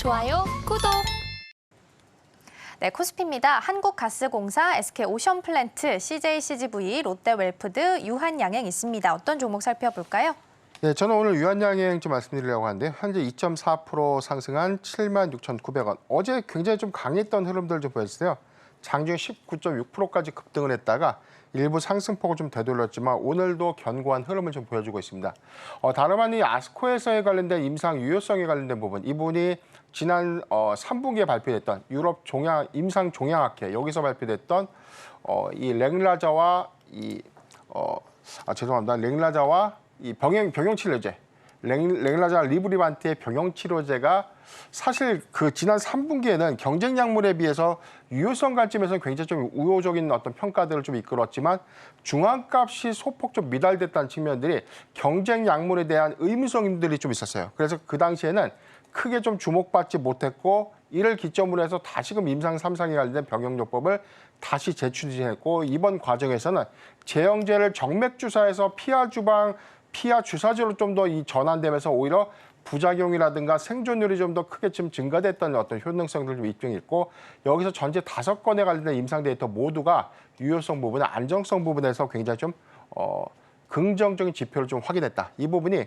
좋아요, 구독! 네, 코스피입니다. 한국가스공사, SK오션플랜트, CJCGV, 롯데웰프드, 유한양행 있습니다. 어떤 종목 살펴볼까요? 네, 저는 오늘 유한양행 좀 말씀드리려고 하는데 현재 2.4% 상승한 76,900원. 어제 굉장히 좀 강했던 흐름들 좀 보였어요. 장중 19.6%까지 급등을 했다가 일부 상승폭을 좀 되돌렸지만 오늘도 견고한 흐름을 좀 보여주고 있습니다. 다름 아닌 아스코에서에 관련된 임상 유효성에 관련된 부분, 이 부분이 지난 3분기에 발표됐던 유럽 임상 종양학회 여기서 발표됐던 이 랭라자와 랭라자와 이 병용치료제, 랭라자 리브리반트의 병용치료제가 사실 그 지난 3분기에는 경쟁 약물에 비해서 유효성 관점에서는 굉장히 좀 우호적인 어떤 평가들을 좀 이끌었지만 중앙값이 소폭 좀 미달됐다는 측면들이 경쟁 약물에 대한 의무성들이 좀 있었어요. 그래서 그 당시에는 크게 좀 주목받지 못했고 이를 기점으로 해서 다시금 임상 3상에 관련된 병용요법을 다시 재추진했고 이번 과정에서는 제형제를 정맥 주사에서 피하 주사제로 좀 더 이 전환되면서 오히려 부작용이라든가 생존율이 좀 더 크게 좀 증가됐다는 어떤 효능성들을 좀 입증했고 여기서 전체 5건에 관련된 임상 데이터 모두가 유효성 부분, 안정성 부분에서 굉장히 좀 긍정적인 지표를 좀 확인했다. 이 부분이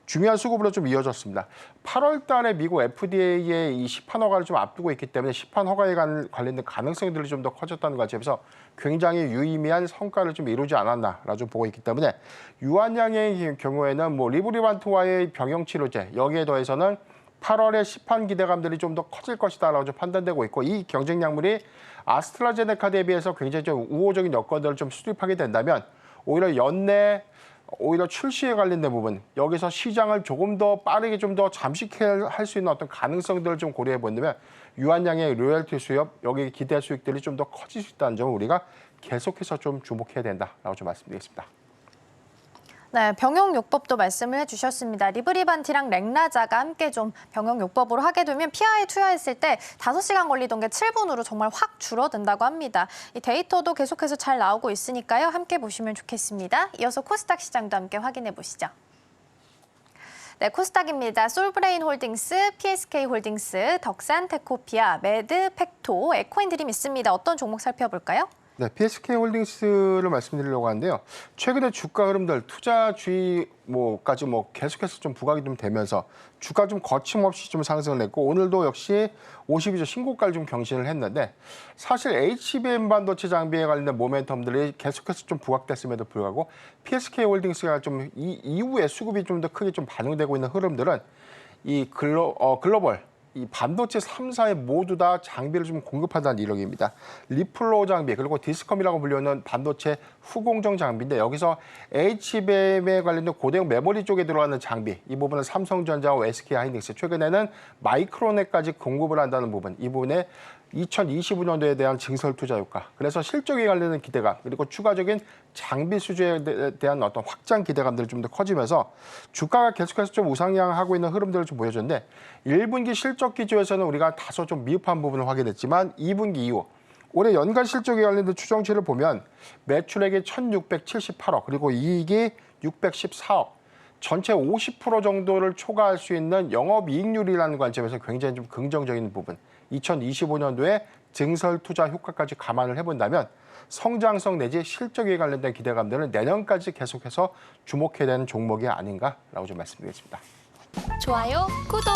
중요한 수급으로 좀 이어졌습니다. 8월 달에 미국 FDA의 이 시판 허가를 좀 앞두고 있기 때문에 시판 허가에 관련된 가능성들이 좀 더 커졌다는 관점에서 굉장히 유의미한 성과를 좀 이루지 않았나라고 좀 보고 있기 때문에 유한양의 경우에는 뭐 리브리반트와의 병용치료제 여기에 더해서는 8월에 시판 기대감들이 좀 더 커질 것이다라고 좀 판단되고 있고 이 경쟁 약물이 아스트라제네카 대비해서 굉장히 좀 우호적인 여건들을 좀 수립하게 된다면 오히려 연내 출시에 관련된 부분, 여기서 시장을 조금 더 빠르게 좀 더 잠식할 수 있는 어떤 가능성들을 좀 고려해 본다면 유한양의 로열티 수협, 여기 기대 수익들이 좀 더 커질 수 있다는 점을 우리가 계속해서 좀 주목해야 된다라고 좀 말씀드리겠습니다. 네, 병용요법도 말씀을 해주셨습니다. 리브리반티랑 랭라자가 함께 좀 병용요법으로 하게 되면 피하에 투여했을 때 5시간 걸리던 게 7분으로 정말 확 줄어든다고 합니다. 이 데이터도 계속해서 잘 나오고 있으니까요. 함께 보시면 좋겠습니다. 이어서 코스닥 시장도 함께 확인해 보시죠. 네, 코스닥입니다. 솔브레인 홀딩스, PSK 홀딩스, 덕산, 테코피아, 매드, 팩토, 에코인드림 있습니다. 어떤 종목 살펴볼까요? 네, PSK 홀딩스를 말씀드리려고 하는데요. 최근에 주가 흐름들 투자주의까지 계속해서 좀 부각이 좀 되면서 주가 좀 거침없이 좀 상승을 했고 오늘도 역시 52주 신고가를 좀 경신을 했는데 사실 HBM 반도체 장비에 관련된 모멘텀들이 계속해서 좀 부각됐음에도 불구하고 PSK 홀딩스가 좀 이후에 수급이 좀 더 크게 좀 반영되고 있는 흐름들은 이 글로벌 이 반도체 3사에 모두 다 장비를 좀 공급한다는 이력입니다. 리플로 장비 그리고 디스컴이라고 불리는 반도체 후공정 장비인데 여기서 HBM에 관련된 고대형 메모리 쪽에 들어가는 장비 이 부분은 삼성전자와 SK하이닉스 최근에는 마이크론에까지 공급을 한다는 부분 이 부분에 2025년도에 대한 증설 투자 효과 그래서 실적에 관련된 기대감 그리고 추가적인 장비 수주에 대한 어떤 확장 기대감들이 좀 더 커지면서 주가가 계속해서 좀 우상향하고 있는 흐름들을 좀 보여줬는데 1분기 실적 기조에서는 우리가 다소 좀 미흡한 부분을 확인했지만 2분기 이후 올해 연간 실적에 관련된 추정치를 보면 매출액이 1,678억 그리고 이익이 614억 전체 50% 정도를 초과할 수 있는 영업이익률이라는 관점에서 굉장히 좀 긍정적인 부분 2025년도에 증설 투자 효과까지 감안을 해본다면 성장성 내지 실적에 관련된 기대감들은 내년까지 계속해서 주목해야 되는 종목이 아닌가라고 좀 말씀드리겠습니다. 좋아요, 구독!